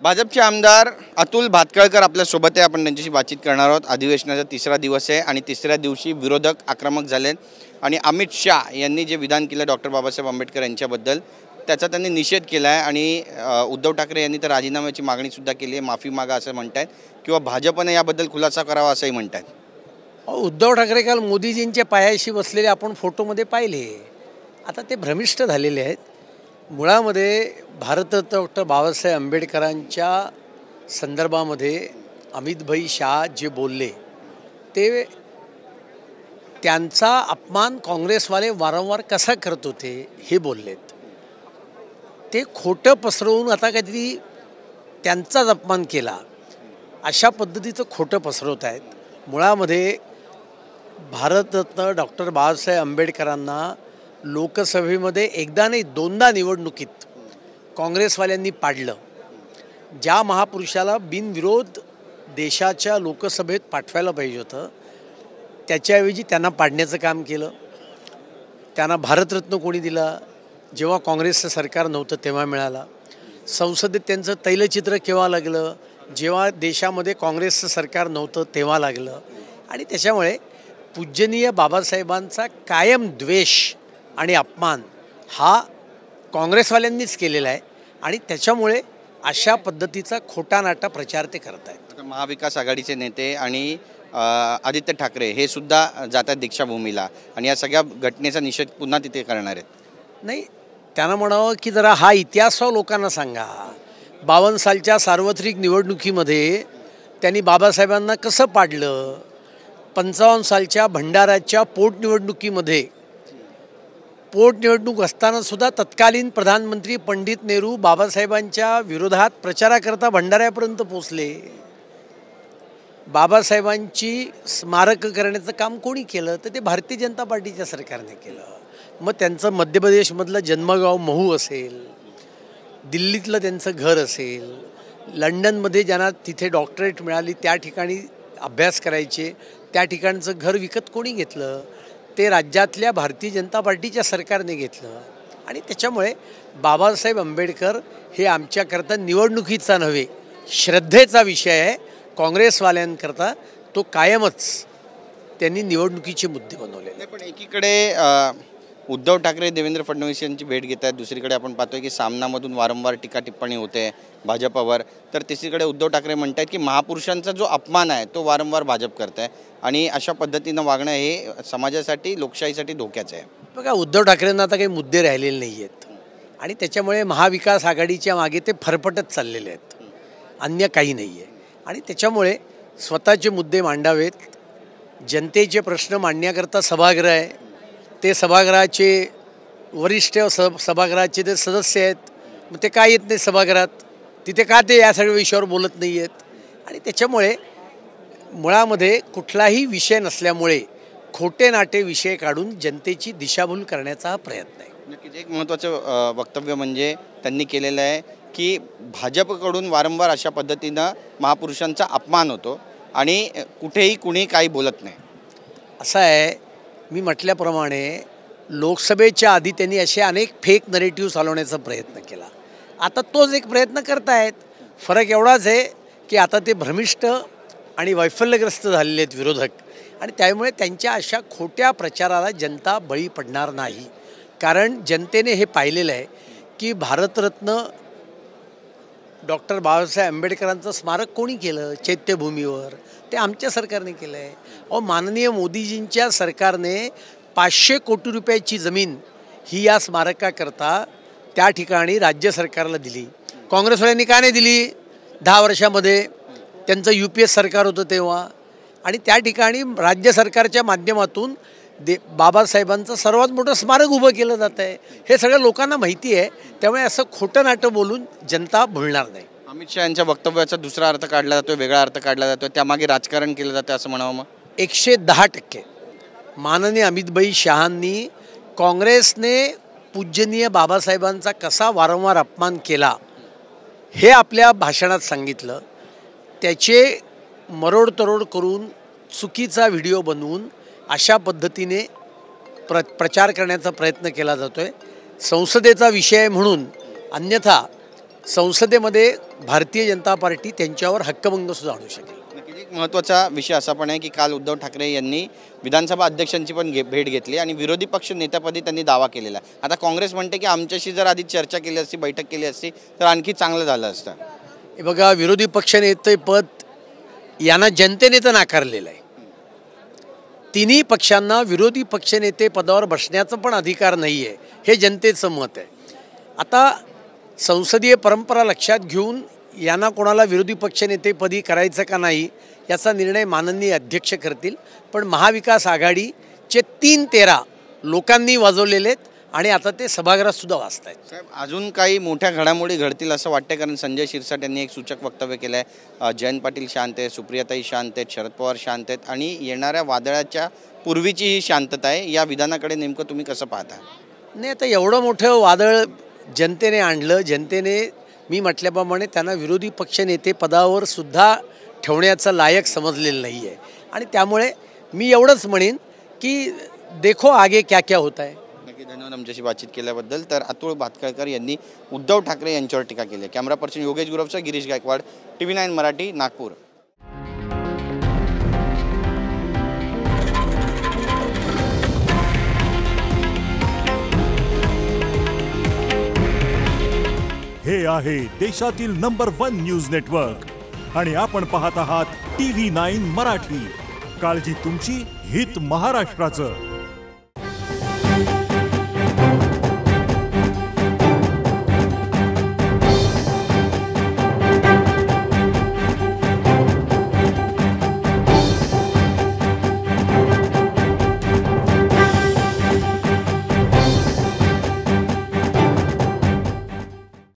भाजपचे आमदार अतुल भातखळकर आपल्या सोबत आहे। आपण त्यांच्याशी बातचीत करणार आहोत। अधिवेशनाचा तिसरा दिवस आहे आणि तिसऱ्या दिवशी विरोधक आक्रमक झालेत आणि अमित शाह यांनी जे विधान केलं डॉक्टर बाबासाहेब आंबेडकर यांच्याबद्दल त्याचा त्यांनी निषेध केला आहे आणि उद्धव ठाकरे यांनी तर राजीनाम्याची मागणी सुद्धा केली आहे, माफी मागा असं म्हणतात किंवा भाजपने याबद्दल खुलासा करावा असंही म्हणतात। उद्धव ठाकरे काल मोदीजींच्या पायाशी बसलेले आपण फोटोमध्ये पाहिले। आता ते भ्रमिष्ट झालेले आहेत। मुळामध्ये भारतरत्न डॉक्टर बाबासाहेब आंबेडकरांच्या संदर्भामध्ये अमितभाई शाह जे बोलले ते त्यांचा अपमान काँग्रेसवाले वारंवार कसा करत होते हे बोललेत। ते खोटं पसरवून आता काहीतरी त्यांचाच अपमान केला अशा पद्धतीचं खोटं पसरवत आहेत। मुळामध्ये भारतरत्न डॉक्टर बाबासाहेब आंबेडकरांना लोकसभेमध्ये एकदा नाही दोनदा निवडणुकीत काँग्रेसवाल्यांनी पाडलं। ज्या महापुरुषाला बिनविरोध देशाच्या लोकसभेत पाठवायला पाहिजे होतं त्याच्याऐवजी त्यांना पाडण्याचं काम केलं। त्यांना भारतरत्न कोणी दिला? जेव्हा काँग्रेसचं सरकार नव्हतं तेव्हा मिळाला। संसदेत त्यांचं तैलचित्र केव्हा लागलं? जेव्हा देशामध्ये काँग्रेसचं सरकार नव्हतं तेव्हा लागलं। आणि त्याच्यामुळे पूजनीय बाबासाहेबांचा कायम द्वेष आणि अपमान हा काँग्रेसवाल्यांनीच केलेला आहे आणि त्याच्यामुळे अशा पद्धतीचा खोटा नाटा प्रचार ते करत आहेत। महाविकास आघाडीचे नेते आणि आदित्य ठाकरे हे सुद्धा जातात दीक्षाभूमीला आणि या सगळ्या घटनेचा निषेध पुन्हा तिथे करणार आहेत। नाही, त्यांना म्हणावं की जरा हा इतिहास लोकांना सांगा। 52 सालच्या सार्वत्रिक निवडणुकीमध्ये त्यांनी बाबासाहेबांना कसं पाडलं? 55 सालच्या भंडाऱ्याच्या पोटनिवडणुकीमध्ये पोटनिवडणूक असताना सुद्धा तत्कालीन प्रधानमंत्री पंडित नेहरू बाबासाहेबांच्या विरोधात प्रचाराकरता भंडाऱ्यापर्यंत पोचले। बाबासाहेबांची स्मारक करण्याचं काम कोणी केलं? तर ते भारतीय जनता पार्टीच्या सरकारने केलं। मग त्यांचं मध्य प्रदेशमधलं जन्मगाव महू असेल, दिल्लीतलं त्यांचं घर असेल, लंडनमध्ये ज्यांना तिथे डॉक्टरेट मिळाली त्या ठिकाणी अभ्यास करायचे त्या ठिकाणचं घर विकत कोणी घेतलं? ते राज्यातल्या भारतीय जनता पार्टीच्या सरकारने घेतलं। आणि त्याच्यामुळे बाबासाहेब आंबेडकर हे आमच्याकरता निवडणुकीचा नव्हे श्रद्धेचा विषय आहे। काँग्रेसवाल्यांकरता तो कायमच त्यांनी निवडणुकीचे मुद्दे बनवलेले। पण एकीकडे उद्धव ठाकरे देवेंद्र फडणवीस यांची भेट घेत आहेत, दुसरीकडे आपण पाहतोय की सामनामधून वारंवार टीका टिप्पणी होते भाजपवर, तर तिसरीकडे उद्धव ठाकरे म्हणतात की महापुरुषांचा जो अपमान आहे तो वारंवार भाजप करत आहे आणि अशा पद्धतीनं वागणं हे समाजासाठी लोकशाहीसाठी धोक्याचं आहे। बघा, उद्धव ठाकरेंना आता काही मुद्दे राहिलेले नाही आहेत आणि त्याच्यामुळे महाविकास आघाडीच्या मागे ते फरफटत चाललेले आहेत, अन्य काही नाही आहे। आणि त्याच्यामुळे स्वतःचे मुद्दे मांडावेत, जनतेचे प्रश्न मांडण्याकरता सभागृह आहे, ते सभागृहाचे वरिष्ठ सभागृहाचे ते सदस्य आहेत, मग ते का येत नाही सभागृहात? तिथे का ते या सगळ्या विषयावर बोलत नाही आहेत? आणि त्याच्यामुळे मुळामध्ये कुठलाही विषय नसल्यामुळे खोटे नाटे विषय काढून जनतेची दिशाभूल करण्याचा हा प्रयत्न आहे। नक्कीच एक महत्त्वाचं वक्तव्य म्हणजे त्यांनी केलेलं आहे की भाजपकडून वारंवार अशा पद्धतीनं महापुरुषांचा अपमान होतो आणि कुठेही कुणी काही बोलत नाही। असं आहे, मी म्हटल्याप्रमाणे लोकसभेच्या आधी त्यांनी असे अनेक फेक नरेटिव्ह चालवण्याचा प्रयत्न केला। आता तोच एक प्रयत्न करतायत। फरक एवढाच आहे की आता ते भ्रमिष्ट आणि वैफल्यग्रस्त झालेले आहेत विरोधक आणि त्यामुळे त्यांच्या अशा खोट्या प्रचाराला जनता बळी पडणार नाही। कारण जनतेने हे पाहिलेलं आहे की भारतरत्न डॉक्टर बाबासाहेब आंबेडकरांचं स्मारक कोणी केलं? चैत्यभूमीवर ते आमच्या सरकारने केलं आहे। माननीय मोदीजींच्या सरकारने 500 कोटी रुपयाची जमीन ही या स्मारकाकरता त्या ठिकाणी राज्य सरकारला दिली। काँग्रेसवाल्यांनी का नाही दिली? 10 वर्षामध्ये त्यांचं UPS सरकार होतं तेव्हा। आणि त्या ठिकाणी राज्य सरकारच्या माध्यमातून बाबासाहेबांचं सर्वात मोठं स्मारक उभं केलं जातं आहे। हे सगळं लोकांना माहिती आहे, त्यामुळे असं खोटं नाटं बोलून जनता भुलणार नाही। अमित शाह यांच्या वक्तव्याचा दुसरा अर्थ काढला जातो, वेगळा अर्थ काढला जातो, त्यामागे राजकारण केलं जातं असं म्हणावं? मग 110% माननीय अमितभाई शहांनी काँग्रेसने पूजनीय बाबासाहेबांचा कसा वारंवार अपमान केला हे आपल्या भाषणात सांगितलं। त्याचे मरोडतरोड करून चुकीचा व्हिडिओ बनवून अशा पद्धतीने प्रचार करण्याचा प्रयत्न केला जातोय। संसदेचा विषय म्हणून, अन्यथा संसदेमध्ये भारतीय जनता पार्टी त्यांच्यावर हक्कभंगसुद्धा आणू शकेल. एक महत्त्वाचा विषय असा पण आहे की काल उद्धव ठाकरे यांनी विधानसभा अध्यक्षांची पण भेट घेतली आणि विरोधी पक्ष नेत्यापदी त्यांनी दावा केलेला. आता काँग्रेस म्हणते की आमच्याशी जर आधी चर्चा केली असती, बैठक केली असती तर आणखी चांगलं झालं असतं. हे बघा, विरोधी पक्षनेते पद यांना जनतेने तर नाकारलेलं आहे. तिन्ही पक्षांना विरोधी पक्षनेते पदावर बसण्याचा पण अधिकार नाही आहे, हे जनतेचं मत आहे. आता संसदीय परंपरा लक्षात घेऊन यांना कोणाला विरोधी पक्षनेतेपदी करायचं का नाही याचा निर्णय माननीय अध्यक्ष करतील. पण महाविकास आघाडीचे 3-13 लोकांनी वाजवलेले आहेत आणि आता ते सभागृहात सुद्धा वाचत आहेत. साहेब, अजून काही मोठ्या घडामोडी घडतील असं वाटतं, कारण संजय शिरसाट यांनी एक सूचक वक्तव्य केलं आहे. जयंत पाटील शांत आहे, सुप्रियाताई शांत आहेत, शरद पवार शांत आहेत आणि येणाऱ्या वादळाच्या पूर्वीची ही शांतता आहे. या विधानाकडे नेमकं तुम्ही कसं पाहता? नाही, आता एवढं मोठं वादळ जनतेने आणलं. जनतेने मी म्हटल्याप्रमाणे त्यांना विरोधी पक्षनेते पदावर सुद्धा ठेवण्याचं लायक समजलेलं नाही आहे आणि त्यामुळे मी एवढंच म्हणेन की देखो आगे क्या क्या होता है. नक्की, धन्यवाद आमच्याशी बातचीत केल्याबद्दल. तर अतुल भातखळकर यांनी उद्धव ठाकरे यांच्यावर टीका केली आहे. कॅमेरा पर्सन योगेश गुरवचा गिरीश गायकवाड, TV9 मराठी, नागपूर. हे आहे देशातील नंबर 1 न्यूज नेटवर्क आणि आपण पाहत आहात TV9 मराठी. काळजी तुमची, हित महाराष्ट्राचं.